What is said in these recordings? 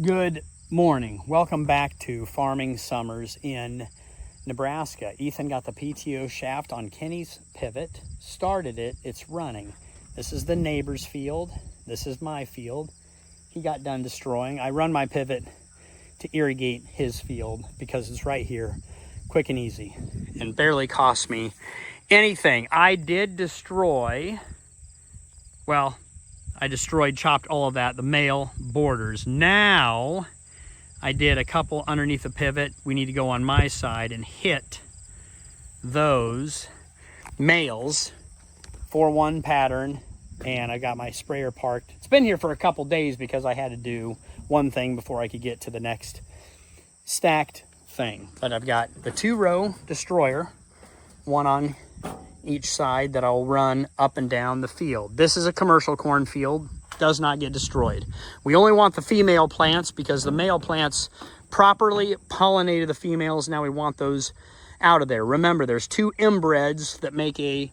Good morning. Welcome back to Farming Summers in Nebraska. Ethan got the PTO shaft on Kenny's pivot, started it, it's running. This is the neighbor's field. This is my field. He got done destroying. I run my pivot to irrigate his field because it's right here, quick and easy, and barely cost me anything. I did destroy, well, I chopped all of that, the male borders. Now, I did a couple underneath the pivot. We need to go on my side and hit those males 4-1 pattern. And I got my sprayer parked. It's been here for a couple days because I had to do one thing before I could get to the next stacked thing. But I've got the 2-row destroyer, one on each side, that I'll run up and down the field. This is a commercial cornfield, does not get destroyed. We only want the female plants because the male plants properly pollinated the females. Now we want those out of there. Remember, there's 2 inbreds that make a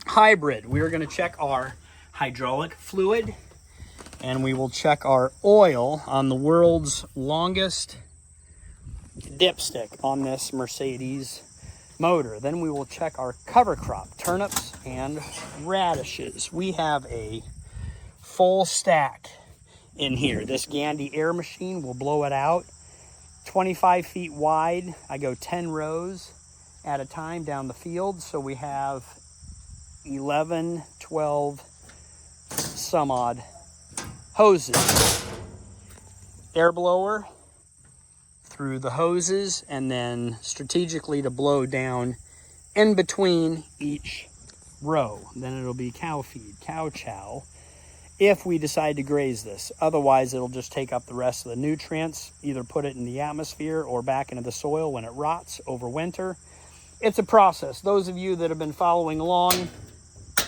hybrid. We are going to check our hydraulic fluid, and we will check our oil on the world's longest dipstick on this Mercedes motor. Then we will check our cover crop, turnips and radishes. We have a full stack in here. This Gandy air machine will blow it out. 25 feet wide. I go 10 rows at a time down the field. So we have 11, 12 some odd hoses. Air blower through the hoses, and then strategically to blow down in between each row. Then it'll be cow feed, cow chow, if we decide to graze this. Otherwise, it'll just take up the rest of the nutrients, either put it in the atmosphere or back into the soil when it rots over winter. It's a process. Those of you that have been following along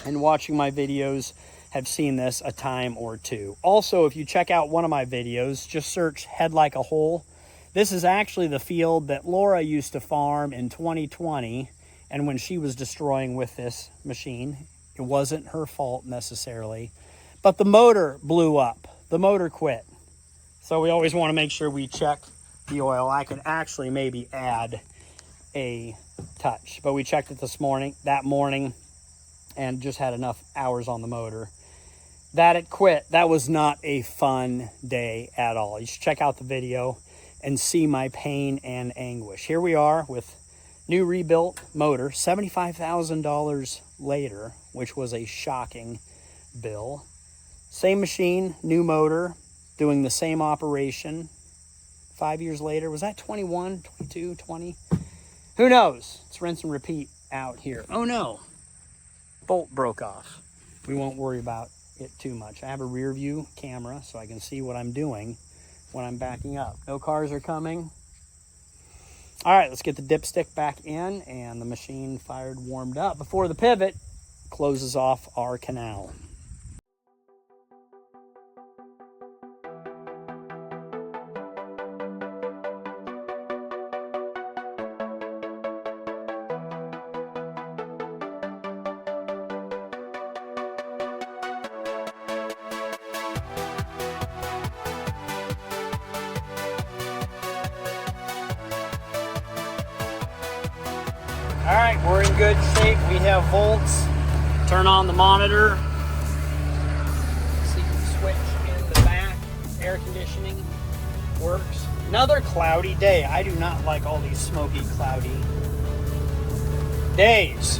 and watching my videos have seen this a time or two. Also, if you check out one of my videos, just search Head Like a Hole. This is actually the field that Laura used to farm in 2020, and when she was destroying with this machine, it wasn't her fault necessarily, but the motor blew up. The motor quit. So we always want to make sure we check the oil. I could actually maybe add a touch, but we checked it that morning, and just had enough hours on the motor that it quit. That was not a fun day at all. You should check out the video and see my pain and anguish. Here we are with new rebuilt motor, $75,000 later, which was a shocking bill. Same machine, new motor, doing the same operation. 5 years later, was that 21, 22, 20? Who knows? Let's rinse and repeat out here. Oh no, bolt broke off. We won't worry about it too much. I have a rear view camera so I can see what I'm doing when I'm backing up. No cars are coming. All right, let's get the dipstick back in and the machine fired, warmed up before the pivot closes off our canal. All right, we're in good shape. We have volts. Turn on the monitor. See the switch in the back. Air conditioning works. Another cloudy day. I do not like all these smoky, cloudy days.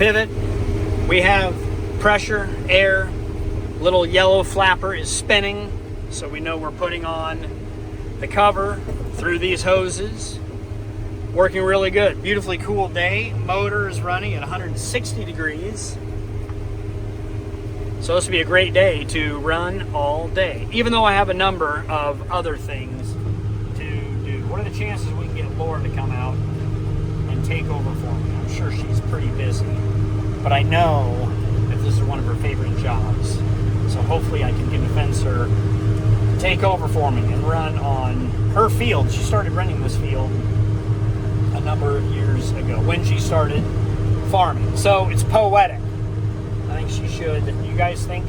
pivot. We have pressure, air, Little yellow flapper is spinning, so we know we're putting on the cover through these hoses. Working really good. Beautifully cool day. Motor is running at 160 degrees. So this will be a great day to run all day, even though I have a number of other things to do. What are the chances we can get Laura to come out and take over for me? I'm sure she's pretty busy, but I know that this is one of her favorite jobs. So hopefully I can convince her to take over for me and run on her field. She started running this field a number of years ago when she started farming. So it's poetic. I think she should. You guys think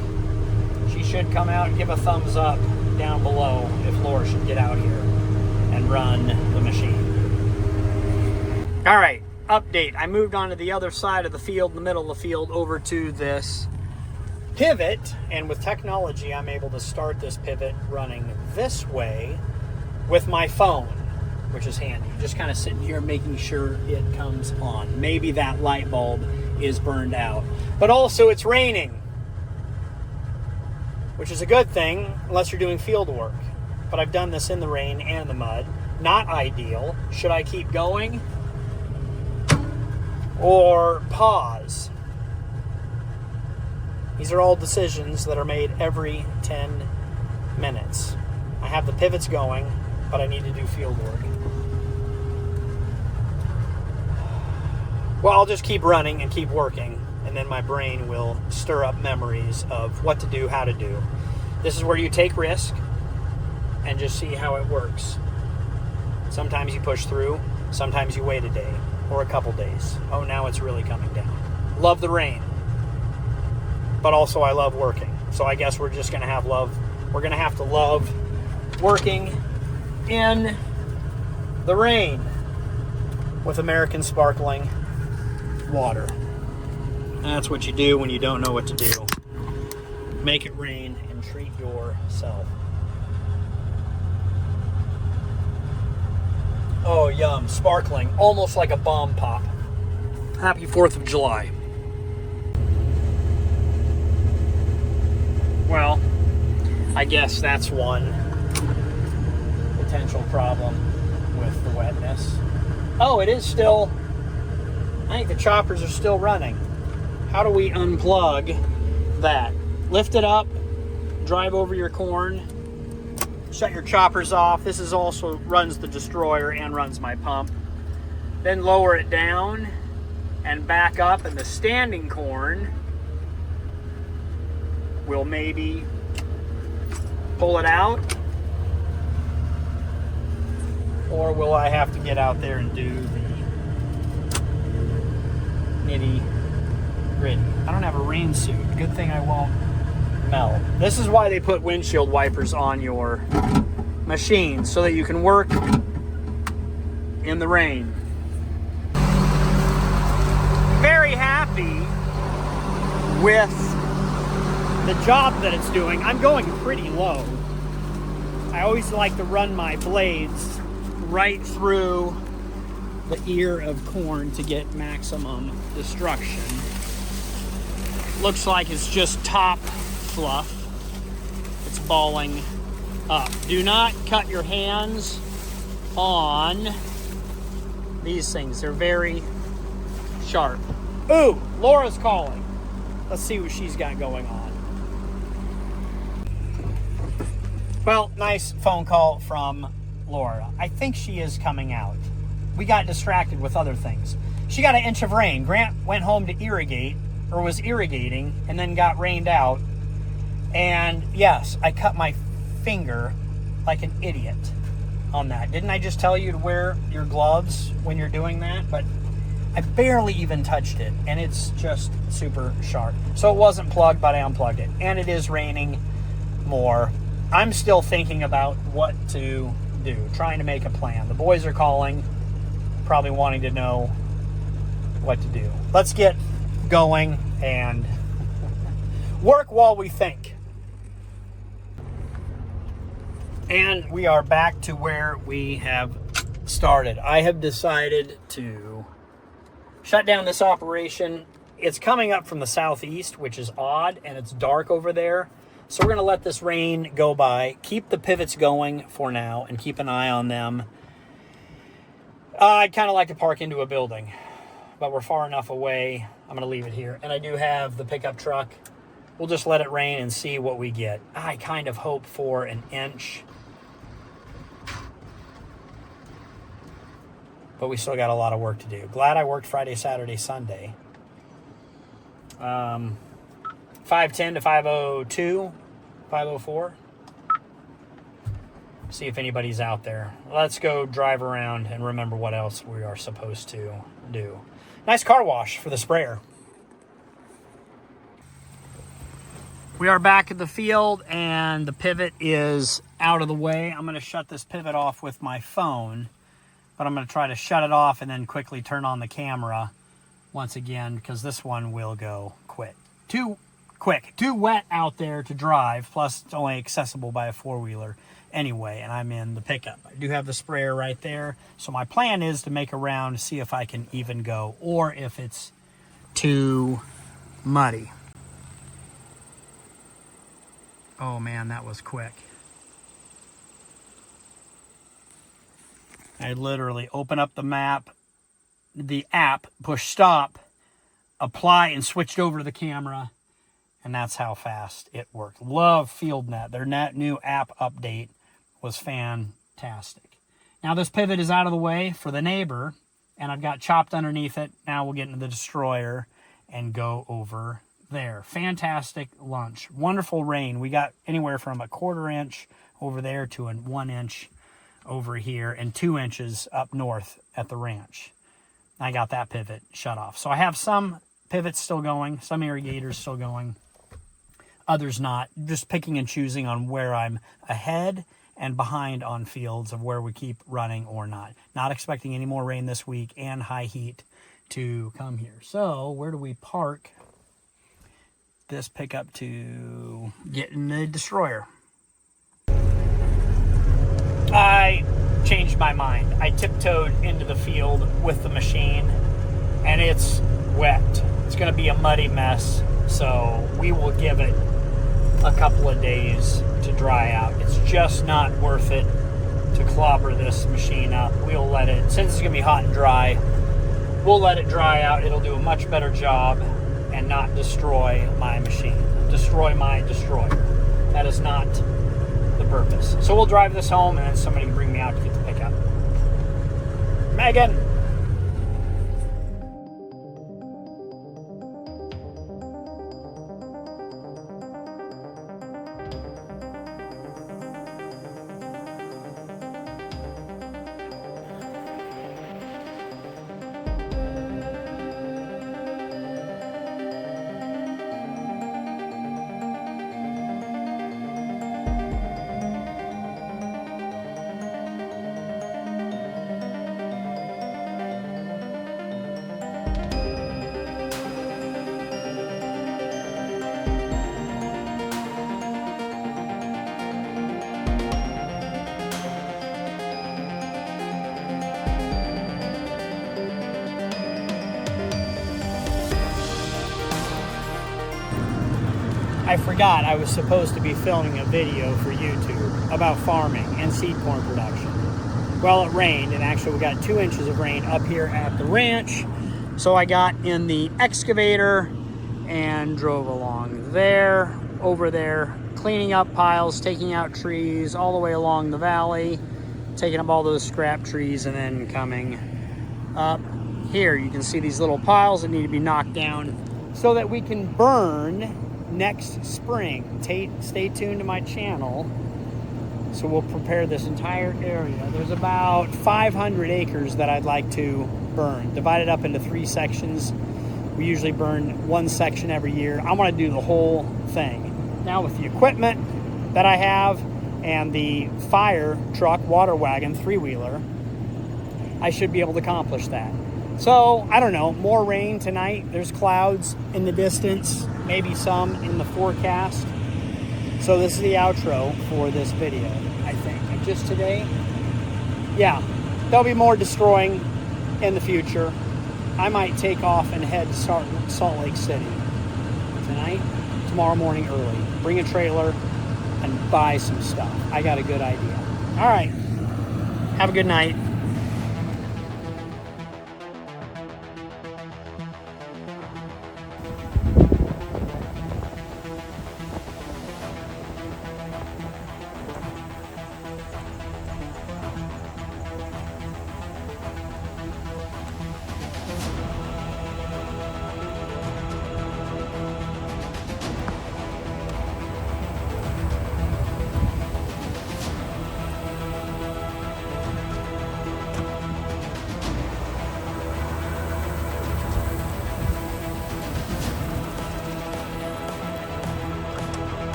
she should come out and give a thumbs up down below if Laura should get out here and run the machine. All right, update. I moved on to the other side of the field, in the middle of the field, over to this pivot, and with technology I'm able to start this pivot running this way with my phone, which is handy. Just kind of sitting here making sure it comes on. Maybe that light bulb is burned out. But also it's raining, which is a good thing unless you're doing field work. But I've done this in the rain and the mud. Not ideal. Should I keep going or pause? These are all decisions that are made every 10 minutes. I have the pivots going, but I need to do field work. Well, I'll just keep running and keep working, and then my brain will stir up memories of what to do, how to do. This is where you take risk and just see how it works. Sometimes you push through, sometimes you wait a day or a couple days. Oh, now it's really coming down. Love the rain, but also I love working. So I guess we're just gonna have love. We're gonna have to love working in the rain with American sparkling water. That's what you do when you don't know what to do. Make it rain and treat yourself. Oh, yum. Sparkling. Almost like a bomb pop. Happy 4th of July. Well, I guess that's one potential problem with the wetness. Oh, it is still... I think the choppers are still running. How do we unplug that? Lift it up, drive over your corn, shut your choppers off. This is also runs the destroyer and runs my pump. Then lower it down and back up, and the standing corn will maybe pull it out. Or will I have to get out there and do the nitty gritty? I don't have a rain suit. Good thing I won't melt. This is why they put windshield wipers on your machine, so that you can work in the rain. Very happy with the job that it's doing. I'm going pretty low. I always like to run my blades right through the ear of corn to get maximum destruction. Looks like it's just top fluff. It's balling up. Do not cut your hands on these things. They're very sharp. Ooh, Laura's calling. Let's see what she's got going on. Well, nice phone call from Laura. I think she is coming out. We got distracted with other things. She got an inch of rain. Grant went home to irrigate, or was irrigating, and then got rained out. And yes, I cut my finger like an idiot on that. Didn't I just tell you to wear your gloves when you're doing that? But I barely even touched it, and it's just super sharp. So it wasn't plugged, but I unplugged it. And it is raining more. I'm still thinking about what to do, trying to make a plan. The boys are calling, probably wanting to know what to do. Let's get going and work while we think. And we are back to where we have started. I have decided to shut down this operation it's coming up from the southeast, which is odd, and it's dark over there. So we're going to let this rain go by, keep the pivots going for now, and keep an eye on them. I'd kind of like to park into a building, but we're far enough away. I'm going to leave it here. And I do have the pickup truck. We'll just let it rain and see what we get. I kind of hope for an inch. But we still got a lot of work to do. Glad I worked Friday, Saturday, Sunday. 510 to 502, 504. See if anybody's out there. Let's go drive around and remember what else we are supposed to do. Nice car wash for the sprayer. We are back at the field and the pivot is out of the way. I'm going to shut this pivot off with my phone, but I'm going to try to shut it off and then quickly turn on the camera once again, because this one will go quick. Too wet out there to drive, plus it's only accessible by a four-wheeler anyway, and I'm in the pickup. I do have the sprayer right there, so my plan is to make a round to see if I can even go, or if it's too muddy. Oh man, that was quick. I literally open up the map, the app, push stop, apply, and switched over to the camera. And that's how fast it worked. Love FieldNet. Their new app update was fantastic. Now this pivot is out of the way for the neighbor, and I've got chopped underneath it. Now we'll get into the destroyer and go over there. Fantastic lunch. Wonderful rain. We got anywhere from a 1/4 inch over there to a 1 inch over here, and 2 inches up north at the ranch. I got that pivot shut off. So I have some pivots still going, some irrigators still going, others not. Just picking and choosing on where I'm ahead and behind on fields of where we keep running or not. Not expecting any more rain this week and high heat to come here. So where do we park this pickup to get in the destroyer? I changed my mind. I tiptoed into the field with the machine, and it's wet. It's going to be a muddy mess, so we will give it a couple of days to dry out. It's just not worth it to clobber this machine up. We'll let it, since it's going to be hot and dry, we'll let it dry out. It'll do a much better job and not destroy my machine. Destroy my destroyer. That is not the purpose. So we'll drive this home, and then somebody can bring me out to get the pickup. Megan! I forgot I was supposed to be filming a video for YouTube about farming and seed corn production. Well, it rained, and actually we got 2 inches of rain up here at the ranch. So I got in the excavator and drove along there, over there, cleaning up piles, taking out trees all the way along the valley, taking up all those scrap trees, and then coming up here. You can see these little piles that need to be knocked down so that we can burn next spring. Stay tuned to my channel. So we'll prepare this entire area. There's about 500 acres that I'd like to burn, divided up into 3 sections. We usually burn 1 section every year. I want to do the whole thing. Now with the equipment that I have and the fire truck, water wagon, 3-wheeler, I should be able to accomplish that. So, I don't know, more rain tonight. There's clouds in the distance, maybe some in the forecast. So this is the outro for this video, I think. And just today, yeah, there'll be more destroying in the future. I might take off and head to Salt Lake City tonight, tomorrow morning early. Bring a trailer and buy some stuff. I got a good idea. All right. Have a good night.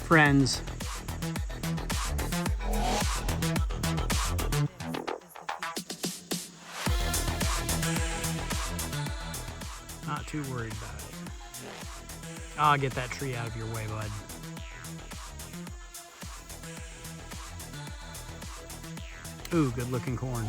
Friends. Not too worried about it. I'll get that tree out of your way, bud. Ooh, good looking corn.